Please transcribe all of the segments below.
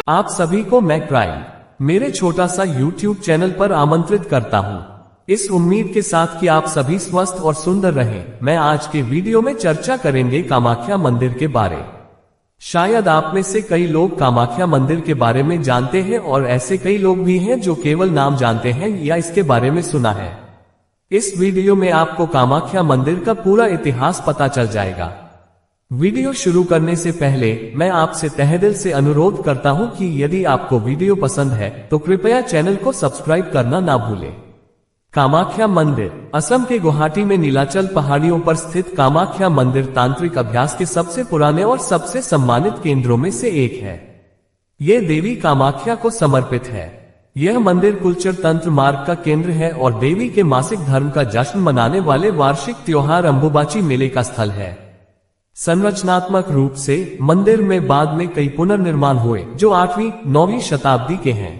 आप सभी को मैं क्राइम मेरे छोटा सा YouTube चैनल पर आमंत्रित करता हूं, इस उम्मीद के साथ कि आप सभी स्वस्थ और सुंदर रहें। मैं आज के वीडियो में चर्चा करेंगे कामाख्या मंदिर के बारे। शायद आप में से कई लोग कामाख्या मंदिर के बारे में जानते हैं और ऐसे कई लोग भी हैं जो केवल नाम जानते हैं या इसके बारे में सुना है। इस वीडियो में आपको कामाख्या मंदिर का पूरा इतिहास पता चल जाएगा। वीडियो शुरू करने से पहले मैं आपसे तहे दिल से अनुरोध करता हूं कि यदि आपको वीडियो पसंद है तो कृपया चैनल को सब्सक्राइब करना ना भूलें। कामाख्या मंदिर असम के गुवाहाटी में नीलाचल पहाड़ियों पर स्थित कामाख्या मंदिर तांत्रिक अभ्यास के सबसे पुराने और सबसे सम्मानित केंद्रों में से एक है। ये देवी कामाख्या को समर्पित है। यह मंदिर कुलचर तंत्र मार्ग का केंद्र है और देवी के मासिक धर्म का जश्न मनाने वाले वार्षिक त्योहार अंबुबाची मेले का स्थल है। संरचनात्मक रूप से मंदिर में बाद में कई पुनर्निर्माण हुए जो 8वीं-9वीं शताब्दी के हैं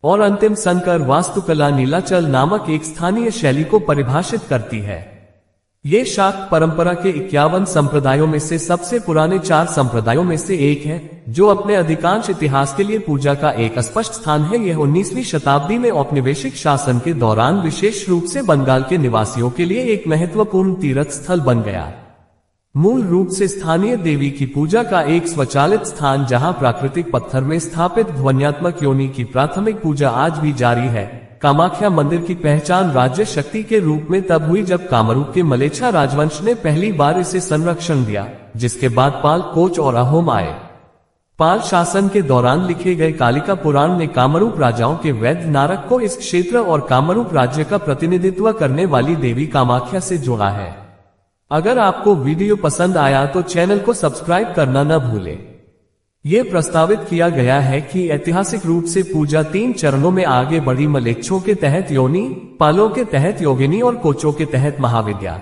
और अंतिम संकर वास्तुकला नीलाचल नामक एक स्थानीय शैली को परिभाषित करती है। ये शाक्त परंपरा के 51 संप्रदायों में से सबसे पुराने 4 संप्रदायों में से एक है, जो अपने अधिकांश इतिहास के लिए पूजा का एक स्पष्ट स्थान है। यह 19वीं शताब्दी में औपनिवेशिक शासन के दौरान विशेष रूप से बंगाल के निवासियों के लिए एक महत्वपूर्ण तीर्थ स्थल बन गया। मूल रूप से स्थानीय देवी की पूजा का एक स्वचालित स्थान, जहां प्राकृतिक पत्थर में स्थापित ध्वन्यात्मक योनि की प्राथमिक पूजा आज भी जारी है। कामाख्या मंदिर की पहचान राज्य शक्ति के रूप में तब हुई जब कामरूप के मलेच्छा राजवंश ने पहली बार इसे संरक्षण दिया, जिसके बाद पाल, कोच और अहोम आए। पाल शासन के दौरान लिखे गए कालिका पुराण ने कामरूप राजाओं के वैद्य नारक को इस क्षेत्र और कामरूप राज्य का प्रतिनिधित्व करने वाली देवी कामाख्या से जोड़ा है। अगर आपको वीडियो पसंद आया तो चैनल को सब्सक्राइब करना न भूलें। यह प्रस्तावित किया गया है कि ऐतिहासिक रूप से पूजा 3 चरणों में आगे बढ़ी। मलेच्छों के तहत योनि, पालों के तहत योगिनी और कोचों के तहत महाविद्या।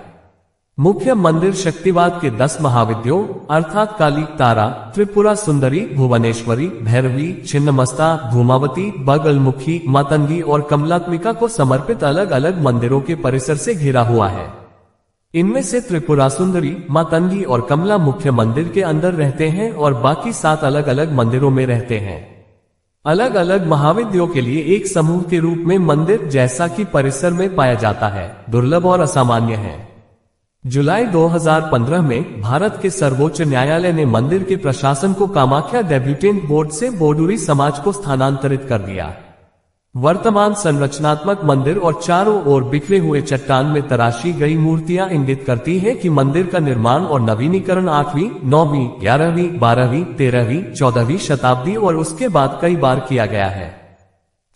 मुख्य मंदिर शक्तिवाद के 10 महाविद्यों अर्थात काली, तारा, त्रिपुरा सुंदरी, भुवनेश्वरी, भैरवी, छिन्नमस्ता, धूमावती, बगलमुखी, मातंगी और कमलात्मिका को समर्पित अलग अलग मंदिरों के परिसर से घिरा हुआ है। इनमें से त्रिपुरा सुंदरी, मातंगी और कमला मुख्य मंदिर के अंदर रहते हैं और बाकी 7 अलग अलग मंदिरों में रहते हैं। अलग अलग महाविद्यों के लिए एक समूह के रूप में मंदिर, जैसा कि परिसर में पाया जाता है, दुर्लभ और असामान्य है। जुलाई 2015 में भारत के सर्वोच्च न्यायालय ने मंदिर के प्रशासन को कामाख्या डेब्यूटेंट बोर्ड से बोडूरी समाज को स्थानांतरित कर दिया। वर्तमान संरचनात्मक मंदिर और चारों ओर बिखरे हुए चट्टान में तराशी गई मूर्तियां इंगित करती हैं कि मंदिर का निर्माण और नवीनीकरण 8वीं, 9वीं, 11वीं, 12वीं, 13वीं, 14वीं शताब्दी और उसके बाद कई बार किया गया है।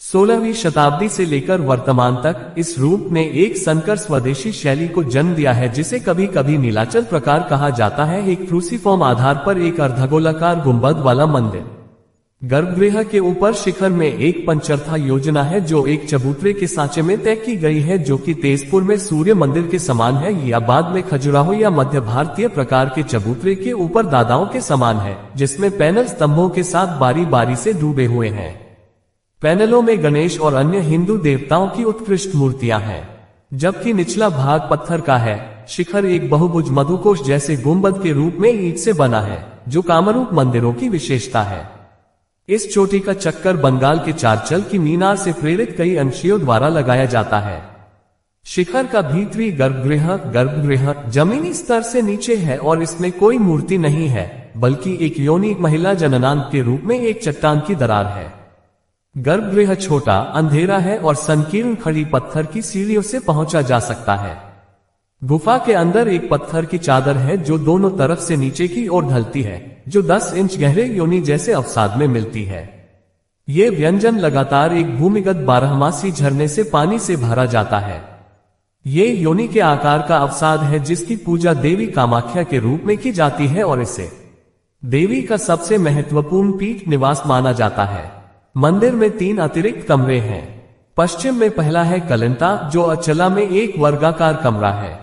16वीं शताब्दी से लेकर वर्तमान तक इस रूप ने एक संकर स्वदेशी शैली को जन्म दिया है, जिसे कभी कभी नीलाचल प्रकार कहा जाता है। एक क्रूसीफॉर्म आधार पर एक अर्धगोलाकार गुंबद वाला मंदिर। गर्भगृह के ऊपर शिखर में एक पंचरथा योजना है जो एक चबूतरे के सांचे में तय की गई है, जो कि तेजपुर में सूर्य मंदिर के समान है या बाद में खजुराहो या मध्य भारतीय प्रकार के चबूतरे के ऊपर दादाओं के समान है, जिसमें पैनल स्तंभों के साथ बारी बारी से डूबे हुए हैं। पैनलों में गणेश और अन्य हिंदू देवताओं की उत्कृष्ट मूर्तियां हैं, जबकि निचला भाग पत्थर का है। शिखर एक बहुभुज मधुकोश जैसे गुंबद के रूप में ईंट से बना है, जो कामरूप मंदिरों की विशेषता है। इस चोटी का चक्कर बंगाल के चारचल की मीनार से प्रेरित कई अंशियों द्वारा लगाया जाता है। शिखर का भीतरी गर्भगृह जमीनी स्तर से नीचे है और इसमें कोई मूर्ति नहीं है, बल्कि एक योनि महिला जननांग के रूप में एक चट्टान की दरार है। गर्भगृह छोटा, अंधेरा है और संकीर्ण खड़ी पत्थर की सीढ़ियों से पहुंचा जा सकता है। गुफा के अंदर एक पत्थर की चादर है जो दोनों तरफ से नीचे की ओर ढलती है, जो 10 इंच गहरे योनि जैसे अवसाद में मिलती है। ये व्यंजन लगातार एक भूमिगत बारहमासी झरने से पानी से भरा जाता है। ये योनि के आकार का अवसाद है जिसकी पूजा देवी कामाख्या के रूप में की जाती है और इसे देवी का सबसे महत्वपूर्ण पीठ निवास माना जाता है। मंदिर में 3 अतिरिक्त कमरे हैं। पश्चिम में पहला है कलिंता, जो अचला में एक वर्गाकार कमरा है।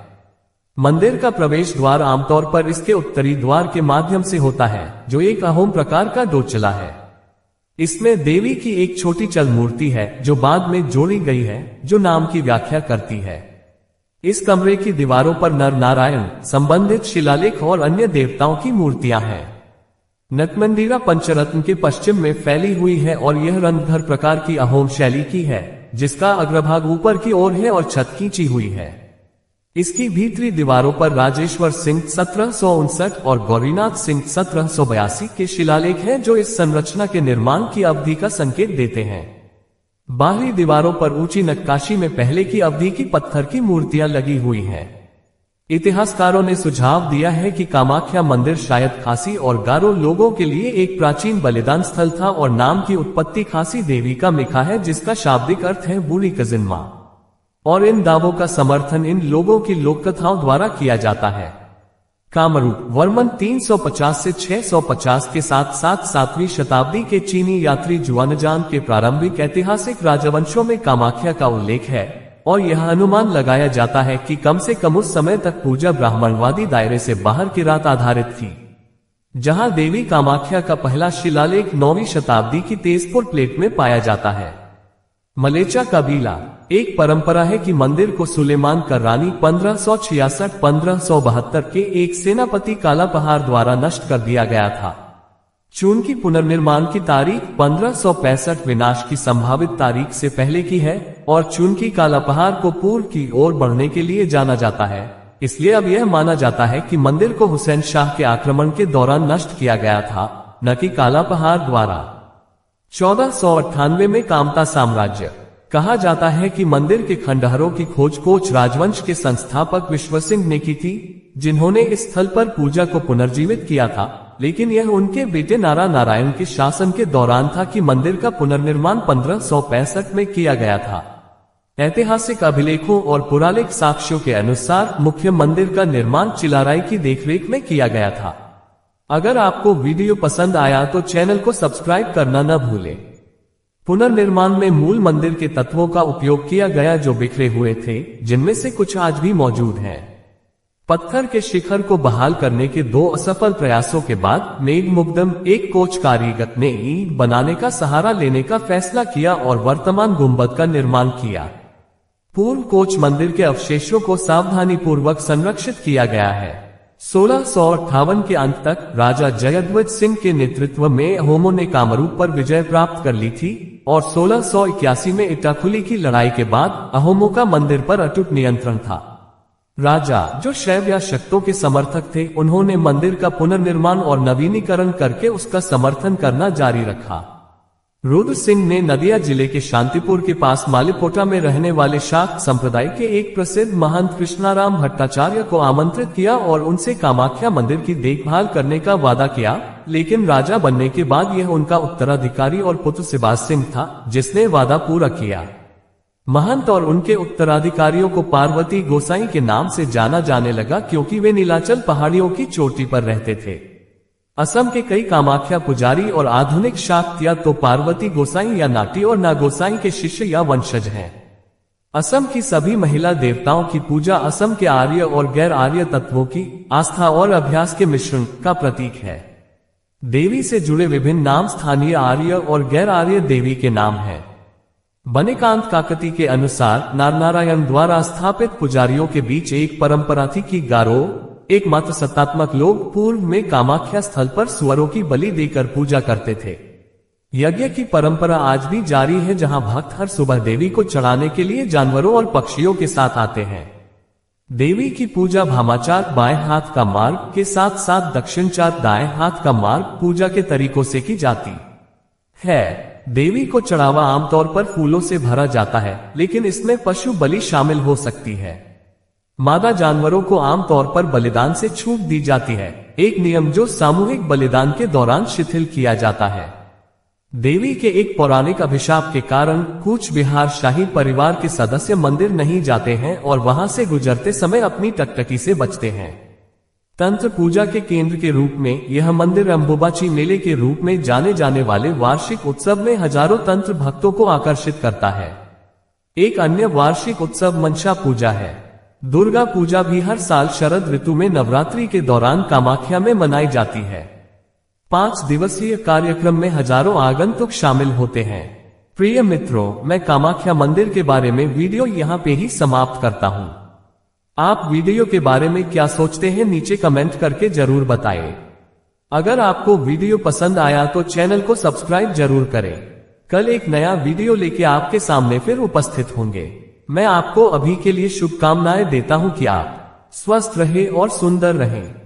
मंदिर का प्रवेश द्वार आमतौर पर इसके उत्तरी द्वार के माध्यम से होता है, जो एक अहोम प्रकार का डोचला है। इसमें देवी की एक छोटी चल मूर्ति है जो बाद में जोड़ी गई है, जो नाम की व्याख्या करती है। इस कमरे की दीवारों पर नर नारायण संबंधित शिलालेख और अन्य देवताओं की मूर्तियां हैं। नटमंदिरा पंचरत्न के पश्चिम में फैली हुई है और यह रंगभर प्रकार की अहोम शैली की है, जिसका अग्रभाग ऊपर की ओर है और छत खींची हुई है। इसकी भीतरी दीवारों पर राजेश्वर सिंह 1759 और गौरीनाथ सिंह 1782 के शिलालेख हैं, जो इस संरचना के निर्माण की अवधि का संकेत देते हैं। बाहरी दीवारों पर ऊंची नक्काशी में पहले की अवधि की पत्थर की मूर्तियां लगी हुई हैं। इतिहासकारों ने सुझाव दिया है कि कामाख्या मंदिर शायद खासी और गारो लोगों के लिए एक प्राचीन बलिदान स्थल था और नाम की उत्पत्ति खासी देवी का मिखा है, जिसका शाब्दिक अर्थ है बूढ़ी कजिन मां। और इन दावों का समर्थन इन लोगों की लोककथाओं द्वारा किया जाता है। कामरूप वर्मन 350 से 650 के साथ साथ 7वीं शताब्दी के चीनी यात्री जुआनजान के प्रारंभिक ऐतिहासिक राजवंशों में कामाख्या का उल्लेख है, और यह अनुमान लगाया जाता है कि कम से कम उस समय तक पूजा ब्राह्मणवादी दायरे से बाहर की रात आधारित थी। जहां देवी कामाख्या का पहला शिलालेख 9वीं शताब्दी की तेजपुर प्लेट में पाया जाता है। मलेचा कबीला एक परंपरा है कि मंदिर को सुलेमान कर्रानी 1566-1572 के एक सेनापति कालापहाड़ द्वारा नष्ट कर दिया गया था। चून की पुनर्निर्माण की तारीख 1565 विनाश की संभावित तारीख से पहले की है, और चून की कालापहाड़ को पूर्व की ओर बढ़ने के लिए जाना जाता है, इसलिए अब यह माना जाता है कि मंदिर को हुसैन शाह के आक्रमण के दौरान नष्ट किया गया था, न कि कालापहाड़ द्वारा। 1498 में कामता साम्राज्य कहा जाता है कि मंदिर के खंडहरों की खोज कोच राजवंश के संस्थापक विश्व सिंह ने की थी, जिन्होंने इस स्थल पर पूजा को पुनर्जीवित किया था, लेकिन यह उनके बेटे नारा नारायण के शासन के दौरान था कि मंदिर का पुनर्निर्माण 1565 में किया गया था। ऐतिहासिक अभिलेखों और पुरालेख साक्ष्यों के अनुसार मुख्य मंदिर का निर्माण चिलाराय की देखरेख में किया गया था। अगर आपको वीडियो पसंद आया तो चैनल को सब्सक्राइब करना न भूलें। पुनर्निर्माण में मूल मंदिर के तत्वों का उपयोग किया गया जो बिखरे हुए थे, जिनमें से कुछ आज भी मौजूद हैं। पत्थर के शिखर को बहाल करने के 2 असफल प्रयासों के बाद मेघमुग्धम एक कोच कारीगर ने ईंट बनाने का सहारा लेने का फैसला किया और वर्तमान गुंबद का निर्माण किया। पूर्व कोच मंदिर के अवशेषों को सावधानीपूर्वक संरक्षित किया गया है। 1658 के अंत तक राजा जयध्वज सिंह के नेतृत्व में अहोमों ने कामरूप पर विजय प्राप्त कर ली थी, और 1681 में इटाखुली की लड़ाई के बाद अहोमों का मंदिर पर अटूट नियंत्रण था। राजा जो शैव या शक्तों के समर्थक थे, उन्होंने मंदिर का पुनर्निर्माण और नवीनीकरण करके उसका समर्थन करना जारी रखा। रुद्र सिंह ने नदिया जिले के शांतिपुर के पास मालिपोटा में रहने वाले शाक्त संप्रदाय के एक प्रसिद्ध महंत कृष्णाराम भट्टाचार्य को आमंत्रित किया और उनसे कामाख्या मंदिर की देखभाल करने का वादा किया, लेकिन राजा बनने के बाद यह उनका उत्तराधिकारी और पुत्र सिबाज सिंह था जिसने वादा पूरा किया। महंत और उनके उत्तराधिकारियों को पार्वती गोसाई के नाम से जाना जाने लगा, क्योंकि वे नीलाचल पहाड़ियों की चोटी पर रहते थे। असम के कई कामाख्या पुजारी और आधुनिक शाक्त या तो पार्वती गोसाई या नाटी और नागोसाई के शिष्य या वंशज हैं। असम की सभी महिला देवताओं की पूजा असम के आर्य और गैर आर्य तत्वों की आस्था और अभ्यास के मिश्रण का प्रतीक है। देवी से जुड़े विभिन्न नाम स्थानीय आर्य और गैर आर्य देवी के नाम हैं। बनेकांत काकती के अनुसार नारायण द्वारा स्थापित पुजारियों के बीच एक परंपरा थी कि गारो एकमात्र सत्तात्मक लोग पूर्व में कामाख्या स्थल पर सुअरों की बलि देकर पूजा करते थे। यज्ञ की परंपरा आज भी जारी है, जहां भक्त हर सुबह देवी को चढ़ाने के लिए जानवरों और पक्षियों के साथ आते हैं। देवी की पूजा भामाचार बाएं हाथ का मार्ग के साथ साथ दक्षिणचार दाएं हाथ का मार्ग पूजा के तरीकों से की जाती है। देवी को चढ़ावा आमतौर पर फूलों से भरा जाता है, लेकिन इसमें पशु बलि शामिल हो सकती है। मादा जानवरों को आमतौर पर बलिदान से छूट दी जाती है, एक नियम जो सामूहिक बलिदान के दौरान शिथिल किया जाता है। देवी के एक पौराणिक अभिशाप के कारण कूच बिहार शाही परिवार के सदस्य मंदिर नहीं जाते हैं और वहां से गुजरते समय अपनी टकटकी से बचते हैं। तंत्र पूजा के केंद्र के रूप में यह मंदिर अंबुबाची मेले के रूप में जाने जाने वाले वार्षिक उत्सव में हजारों तंत्र भक्तों को आकर्षित करता है। एक अन्य वार्षिक उत्सव मनसा पूजा है। दुर्गा पूजा भी हर साल शरद ऋतु में नवरात्रि के दौरान कामाख्या में मनाई जाती है। 5 दिवसीय कार्यक्रम में हजारों आगंतुक शामिल होते हैं। प्रिय मित्रों, मैं कामाख्या मंदिर के बारे में वीडियो यहाँ पे ही समाप्त करता हूँ। आप वीडियो के बारे में क्या सोचते हैं नीचे कमेंट करके जरूर बताएं। अगर आपको वीडियो पसंद आया तो चैनल को सब्सक्राइब जरूर करें। कल एक नया वीडियो लेके आपके सामने फिर उपस्थित होंगे। मैं आपको अभी के लिए शुभकामनाएं देता हूं कि आप स्वस्थ रहें और सुंदर रहें।